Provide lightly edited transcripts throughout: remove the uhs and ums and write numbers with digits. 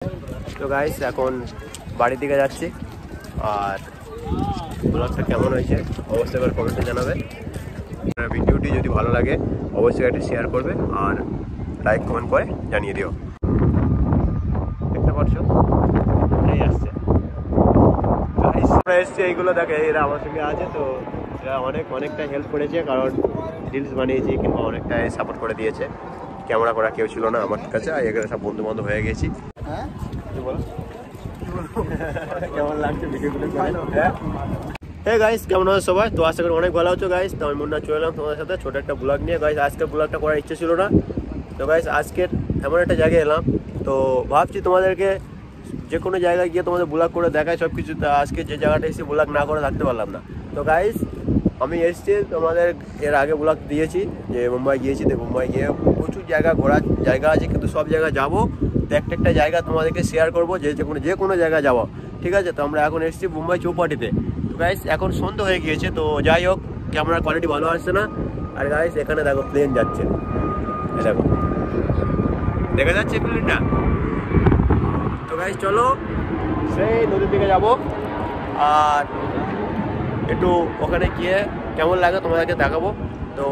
তো গাইস এখন বাড়ির দিকে যাচ্ছি আর ব্লগটা কেমন হয়েছে অবশ্যই এবার কমেন্টে জানাবে। ভিডিওটি যদি ভালো লাগে অবশ্যই একটা শেয়ার করবে আর লাইক কমেন্ট করে জানিয়ে দিও। দেখতে পাচ্ছ এই আসছে গাইস, আমরা এসছি এইগুলো দেখে এরা আমার সঙ্গে আছে, তো এরা অনেকটা হেল্প করেছে, কারণ রিলস বানিয়েছি কিংবা অনেকটাই সাপোর্ট করে দিয়েছে। ক্যামেরা করা কেউ ছিল না আমার কাছে, এখানে সব বন্ধু বান্ধব হয়ে গেছি। হ্যাঁ বলো কেমন লাগছে ভিডিওগুলো? হ্যাঁ গাইস, কেমন আছে সবাই? তো আশা করি অনেক ভালো হচ্ছে গাইস। তো আমি মুন্না চলে এলাম তোমাদের সাথে ছোট একটা ব্লগ নিয়ে। গাইস আজকের ব্লগটা করার ইচ্ছে ছিল না, তো গাইস আজকের এমন একটা জায়গায় এলাম, তো ভাবছি তোমাদেরকে যে কোনো জায়গায় গিয়ে তোমাদের ব্লগ করে দেখায় সব কিছু। আজকে যে জায়গাটা এসে ব্লগ না করে থাকতে পারলাম না। তো গাইস আমি এসেছি, তোমাদের এর আগে ব্লগ দিয়েছি যে মুম্বাই গিয়েছি, তো মুম্বাই গিয়ে প্রচুর জায়গা ঘোরার জায়গা আছে, কিন্তু সব জায়গায় যাবো তো একটা জায়গা তোমাদেরকে শেয়ার করবো যে কোনো জায়গায় যাবো, ঠিক আছে? তো আমরা এখন এসেছি মুম্বাই চৌপাটিতে। তো গাইস এখন সন্ধ্যা হয়ে গিয়েছে, তো যাই হোক ক্যামেরার কোয়ালিটি ভালো আসছে না। আর গাইস এখানে দেখো প্লেন যাচ্ছে, দেখো দেখা যাচ্ছে প্লেনটা। তো গাইস চলো সেই নদীর দিকে যাবো আর একটু ওখানে গিয়ে কেমন লাগে তোমাদেরকে দেখাবো। তো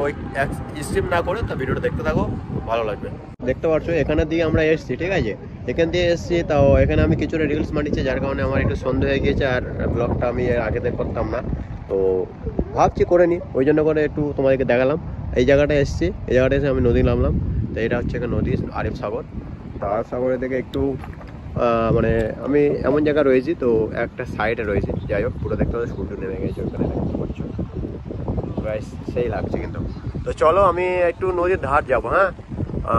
স্কিপ না করে তো ভিডিওটা দেখতে থাকো, ভালো লাগবে। দেখতে পাচ্ছ এখানে দিয়ে আমরা এসেছি, ঠিক আছে? এখান দিয়ে এসেছি, তাও এখানে আমি কিছুটা রিলস বানিয়েছি, যার কারণে আমার একটু সন্দেহ হয়ে গিয়েছে আর ব্লগটা আমি আগে করতাম না, তো ভাবছি করে নিই, ওই জন্য করে একটু তোমাদেরকে দেখালাম। এই জায়গাটায় এসেছি, এই জায়গাটা এসে আমি নদী নামলাম। তো এটা হচ্ছে একটা নদী আরিফ সাগর। তো আরিফ সাগরের দিকে একটু মানে আমি এমন জায়গা রয়েছি, তো একটা সাইডে রয়েছে, যাই হোক পুরো দেখতে পাচ্ছি সূর্য নেমে গেছে ওখানে, দেখতে পাচ্ছ গাইস সেই লাগছে কিন্তু। তো চলো আমি একটু নদীর ধার যাবো, হ্যাঁ?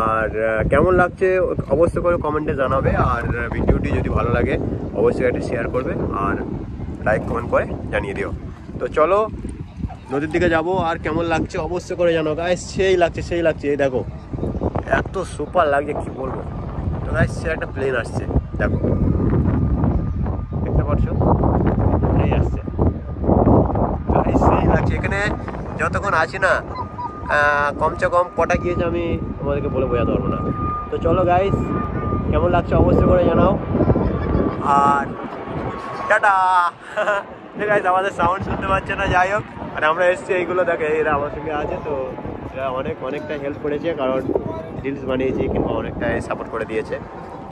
আর কেমন লাগছে অবশ্যই করে কমেন্টে জানাবে, আর ভিডিওটি যদি ভালো লাগে অবশ্যই একটা শেয়ার করবে আর লাইক কমেন্ট করে জানিয়ে দিও। তো চলো নদীর দিকে যাব, আর কেমন লাগছে অবশ্যই করে জানো গাইস। সেই লাগছে এই দেখো এত সুপার লাগছে কি বলবো। তো গাইস সে একটা প্লেন আসছে, দেখো দেখতে পাচ্ছ এই আসছে গাইস, সেই লাগছে। এখানে যতক্ষণ আছি না কমসে কম কটা গিয়েছে আমি তোমাদেরকে বলে বোঝাতে পারবো না। তো চলো গাইস কেমন লাগছে অবশ্যই করে জানাও আর টাটা। গাইস আমাদের সাউন্ড শুনতে পাচ্ছে না, যাই হোক। আর আমরা এসছি এইগুলো দেখে এরা আমার সঙ্গে আছে, তো এরা অনেকটা হেল্প করেছে, কারণ রিলস বানিয়েছি কিংবা অনেকটাই সাপোর্ট করে দিয়েছে।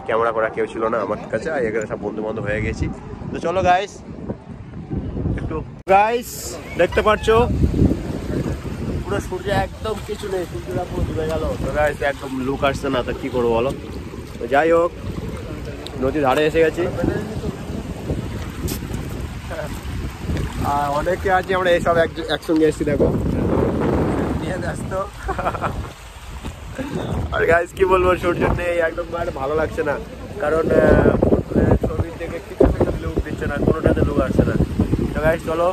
ক্যামেরা করা কেউ ছিল না আমার কাছে, এখানে সব বন্ধু বান্ধব হয়ে গেছি। তো চলো গাইস একটু গাইস দেখতে পাচ্ছ পুরো সূর্য একদম কিছু নেই, সূর্যটা পুরো ডুবে গেল। তো গাইস একদম লুক আসছে না, তো কি করবো বলো? তো যাই হোক নদীর ধারে এসে গেছি আর অনেকে আছে, আমরা এইসব একসঙ্গে এসেছি, দেখো নিয়ে ব্যস্ত। আর গাইস কি বলবো, সূর্য নেই একদম, ভালো লাগছে না, কারণ ছবির থেকে কিছু লুক দিচ্ছে না, কোনোটাতে লুক আসছে না। তো গাইস চলো,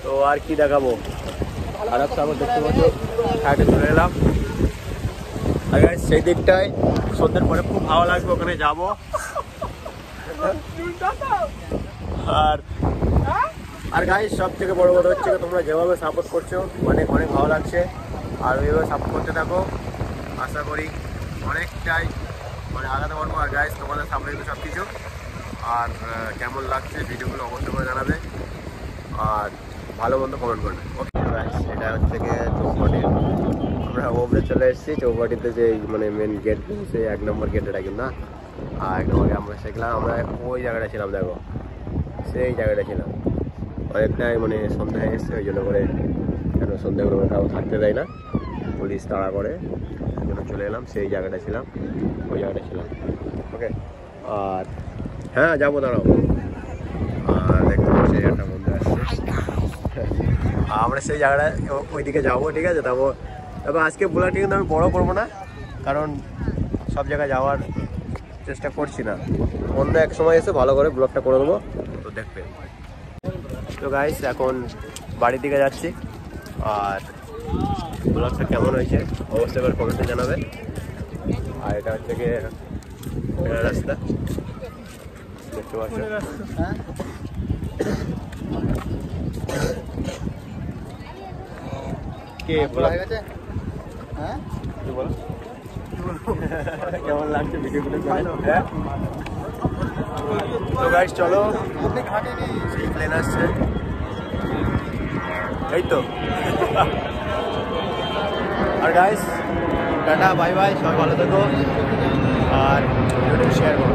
তো আর কি দেখাবো, আরব সাগর দেখতে পাচ্ছ সাইডে চলে এলাম। আর গাইস সেই দিকটায় সন্ধ্যের পরে খুব ভালো লাগবে, ওখানে যাবো। আর গাইস সব থেকে বড় কথা হচ্ছে তোমরা যেভাবে সাপোর্ট করছো অনেক ভালো লাগছে, আর ওইভাবে সাপোর্ট করতে থাকো। আশা করি অনেকটাই আগাতে পারবো। আর গাইস তোমাদের সামনে কিন্তু সব কিছু, আর কেমন লাগছে ভিডিওগুলো অবশ্যই করে জানাবে আর ভালো মন্দ কমেন্ট করবে। ওকে গাইস এটা হচ্ছে গিয়ে চৌপাটি, আমরা ওপরে চলে এসেছি। চৌপাটিতে যে মেন গেট, সেই 1 নম্বর গেট এটা কিন্তু না, আর 1 নম্বর আমরা শিখলাম, আমরা ওই জায়গাটা ছিলাম, দেখো সেই জায়গাটা ছিলাম। অনেকটাই সন্ধ্যা হয়ে এসছে, ওই জন্য করে কেন সন্ধ্যাগুলো কাউ থাকতে দেয় না, পুলিশ তাড়া করে, ওই জন্য চলে এলাম। সেই জায়গাটা ছিলাম, ওই জায়গাটা ছিলাম। ওকে আর হ্যাঁ যাবো, দাঁড়াও। আর দেখতে পাচ্ছি একটা মন্দির আসছে, আমরা সেই জায়গাটা ওইদিকে যাবো, ঠিক আছে? তারপর আজকে ব্লগটি কিন্তু আমি বড় করবো না, কারণ সব জায়গায় যাওয়ার চেষ্টা করছি না, অন্য এক সময় এসে ভালো করে ব্লগটা করে দেবো, তো দেখবে। তো গাইস এখন বাড়ির দিকে যাচ্ছি, আর ব্লগটা কেমন হয়েছে অবশ্যই এবার কমেন্টে জানাবে। আর এটা হচ্ছে গিয়ে রাস্তা, দেখতে পাচ্ছ কে বলা হয়ে গেছে, হ্যাঁ বলো কেমন লাগছে ভিডিওগুলো করে? হ্যাঁ তো গাইস চলো, সেই প্লেন আসছে এই তো। আর গাইস টাটা বাই বাই, সবাই ভালো থেকো আর ভিডিওটা শেয়ার করো।